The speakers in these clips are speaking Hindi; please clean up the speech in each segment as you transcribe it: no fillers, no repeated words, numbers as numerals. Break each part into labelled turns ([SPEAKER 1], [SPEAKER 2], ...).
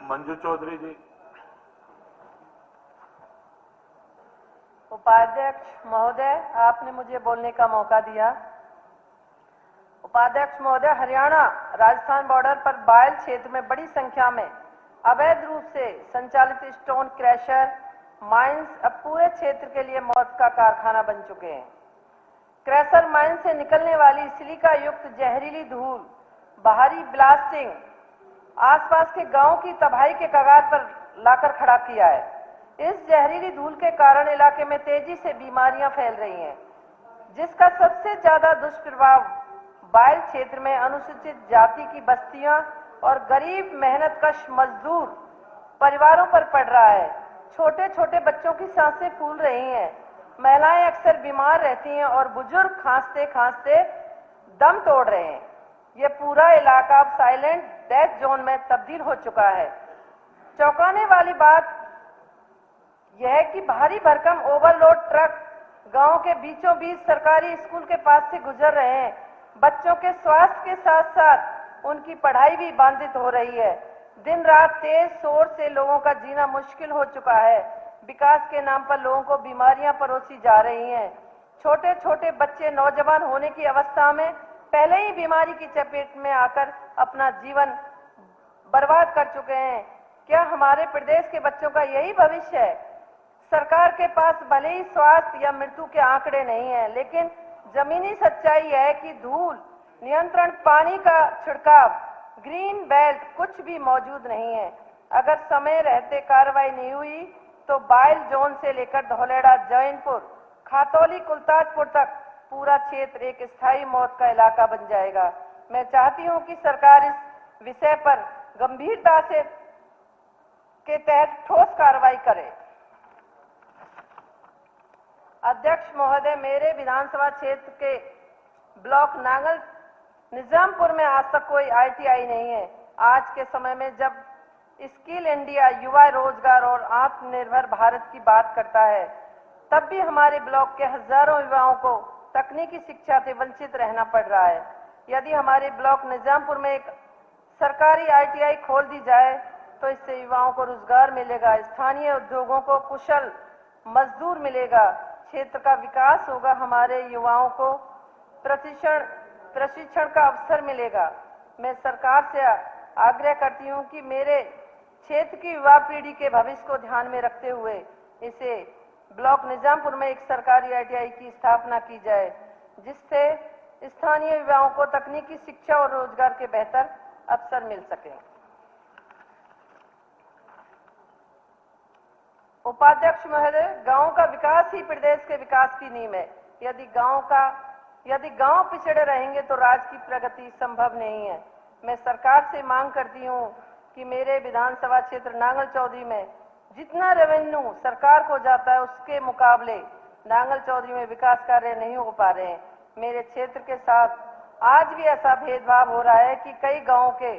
[SPEAKER 1] मंजू चौधरी जी।
[SPEAKER 2] उपाध्यक्ष महोदय, आपने मुझे बोलने का मौका दिया। उपाध्यक्ष महोदय, हरियाणा राजस्थान बॉर्डर पर बायल क्षेत्र में बड़ी संख्या में अवैध रूप से संचालित स्टोन क्रैशर माइंस अब पूरे क्षेत्र के लिए मौत का कारखाना बन चुके हैं। क्रैशर माइन से निकलने वाली सिलिका युक्त जहरीली धूल बाहरी ब्लास्टिंग आसपास के गांव की तबाही के कगार पर लाकर खड़ा किया है। इस जहरीली धूल के कारण इलाके में तेजी से बीमारियां फैल रही हैं, जिसका सबसे ज्यादा दुष्प्रभाव बायल क्षेत्र में अनुसूचित जाति की बस्तियां और गरीब मेहनतकश मजदूर परिवारों पर पड़ रहा है। छोटे छोटे बच्चों की सांसें फूल रही हैं, महिलाएं अक्सर बीमार रहती हैं और बुजुर्ग खांसते खांसते दम तोड़ रहे हैं। ये पूरा इलाका अब साइलेंट डेथ जोन में तब्दील हो चुका है। चौंकाने वाली बात यह है कि भारी भरकम ओवरलोड ट्रक गांव के बीचों बीच सरकारी स्कूल के पास से गुजर रहे हैं। बच्चों के स्वास्थ्य के साथ साथ उनकी पढ़ाई भी बाधित हो रही है। दिन रात तेज शोर से लोगों का जीना मुश्किल हो चुका है। विकास के नाम पर लोगों को बीमारियां परोसी जा रही हैं। छोटे छोटे बच्चे नौजवान होने की अवस्था में पहले ही बीमारी की चपेट में आकर अपना जीवन बर्बाद कर चुके हैं। क्या हमारे प्रदेश के बच्चों का यही भविष्य है? सरकार के पास भले ही स्वास्थ्य या मृत्यु के आंकड़े नहीं हैं, लेकिन जमीनी सच्चाई है कि धूल नियंत्रण, पानी का छिड़काव, ग्रीन बेल्ट कुछ भी मौजूद नहीं है। अगर समय रहते कार्रवाई नहीं हुई तो बायल जोन से लेकर धौलेड़ा, जैनपुर, खातौली, कुलताजपुर तक पूरा क्षेत्र एक स्थायी मौत का इलाका बन जाएगा। मैं चाहती हूं कि सरकार इस विषय पर गंभीरता से के तहत ठोस कार्रवाई करे। अध्यक्ष महोदय, मेरे विधानसभा क्षेत्र के ब्लॉक नांगल निजामपुर में आज तक कोई ITI नहीं है। आज के समय में जब स्किल इंडिया, युवा रोजगार और आत्मनिर्भर भारत की बात करता है, तब भी हमारे ब्लॉक के हजारों युवाओं को तकनीकी शिक्षा से वंचित रहना पड़ रहा है। यदि हमारे ब्लॉक निजामपुर में एक सरकारी ITI खोल दी जाए तो इससे युवाओं को रोजगार मिलेगा, स्थानीय उद्योगों को कुशल मजदूर मिलेगा, क्षेत्र का विकास होगा, हमारे युवाओं को प्रशिक्षण का अवसर मिलेगा। मैं सरकार से आग्रह करती हूं कि मेरे क्षेत्र की युवा पीढ़ी के भविष्य को ध्यान में रखते हुए इसे ब्लॉक निजामपुर में एक सरकारी ITI की स्थापना की जाए, जिससे स्थानीय युवाओं को तकनीकी शिक्षा और रोजगार के बेहतर अवसर मिल सके। उपाध्यक्ष महोदय, गांव का विकास ही प्रदेश के विकास की नींव है। यदि गांव पिछड़े रहेंगे तो राज्य की प्रगति संभव नहीं है। मैं सरकार से मांग करती हूं कि मेरे विधानसभा क्षेत्र नांगल चौधरी में जितना रेवेन्यू सरकार को जाता है उसके मुकाबले नांगल चौधरी में विकास कार्य नहीं हो पा रहे हैं। मेरे क्षेत्र के साथ आज भी ऐसा भेदभाव हो रहा है कि कई गांवों के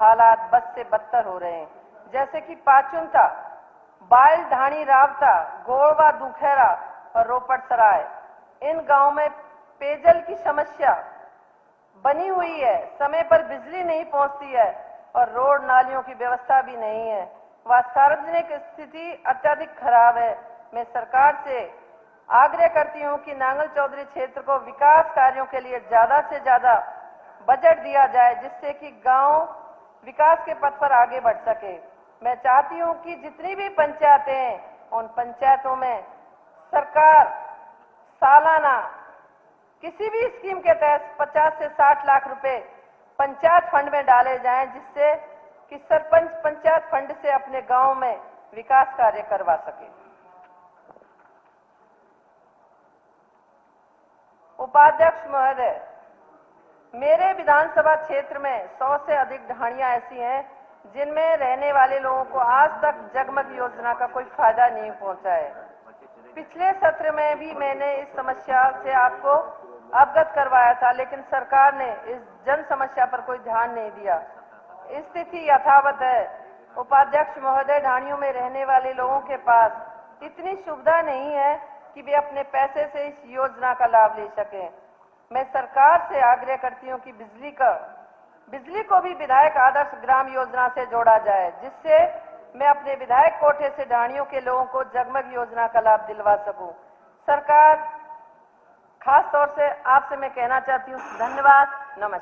[SPEAKER 2] हालात बद से बदतर हो रहे हैं, जैसे कि पाचुनता, बायल, ढाणी, रावता, गोड़वा, दुखेरा और रोपड़ सराय। इन गांवों में पेयजल की समस्या बनी हुई है, समय पर बिजली नहीं पहुंचती है और रोड नालियों की व्यवस्था भी नहीं है। वह सार्वजनिक स्थिति अत्यधिक खराब है। मैं सरकार से आग्रह करती हूं कि नांगल चौधरी क्षेत्र को विकास कार्यों के लिए ज्यादा से ज्यादा बजट दिया जाए, जिससे कि गांव विकास के पथ पर आगे बढ़ सके। मैं चाहती हूं कि जितनी भी पंचायतें हैं, उन पंचायतों में सरकार सालाना किसी भी स्कीम के तहत 50 से 60 लाख रुपए पंचायत फंड में डाले जाएं, जिससे कि सरपंच पंचायत फंड से अपने गांव में विकास कार्य करवा सके। उपाध्यक्ष महोदय, मेरे विधानसभा क्षेत्र में 100 से अधिक ढाणियां ऐसी हैं जिनमें रहने वाले लोगों को आज तक जगमग योजना का कोई फायदा नहीं पहुंचा है। पिछले सत्र में भी मैंने इस समस्या से आपको अवगत करवाया था, लेकिन सरकार ने इस जन समस्या पर कोई ध्यान नहीं दिया। स्थिति यथावत है। उपाध्यक्ष महोदय, ढाणियों में रहने वाले लोगों के पास इतनी सुविधा नहीं है कि वे अपने पैसे से इस योजना का लाभ ले सकें। मैं सरकार से आग्रह करती हूं कि बिजली का बिजली को भी विधायक आदर्श ग्राम योजना से जोड़ा जाए, जिससे मैं अपने विधायक कोटे से ढाणियों के लोगों को जगमग योजना का लाभ दिलवा सकूं। सरकार, खास तौर से आपसे मैं कहना चाहती हूं, धन्यवाद, नमस्कार।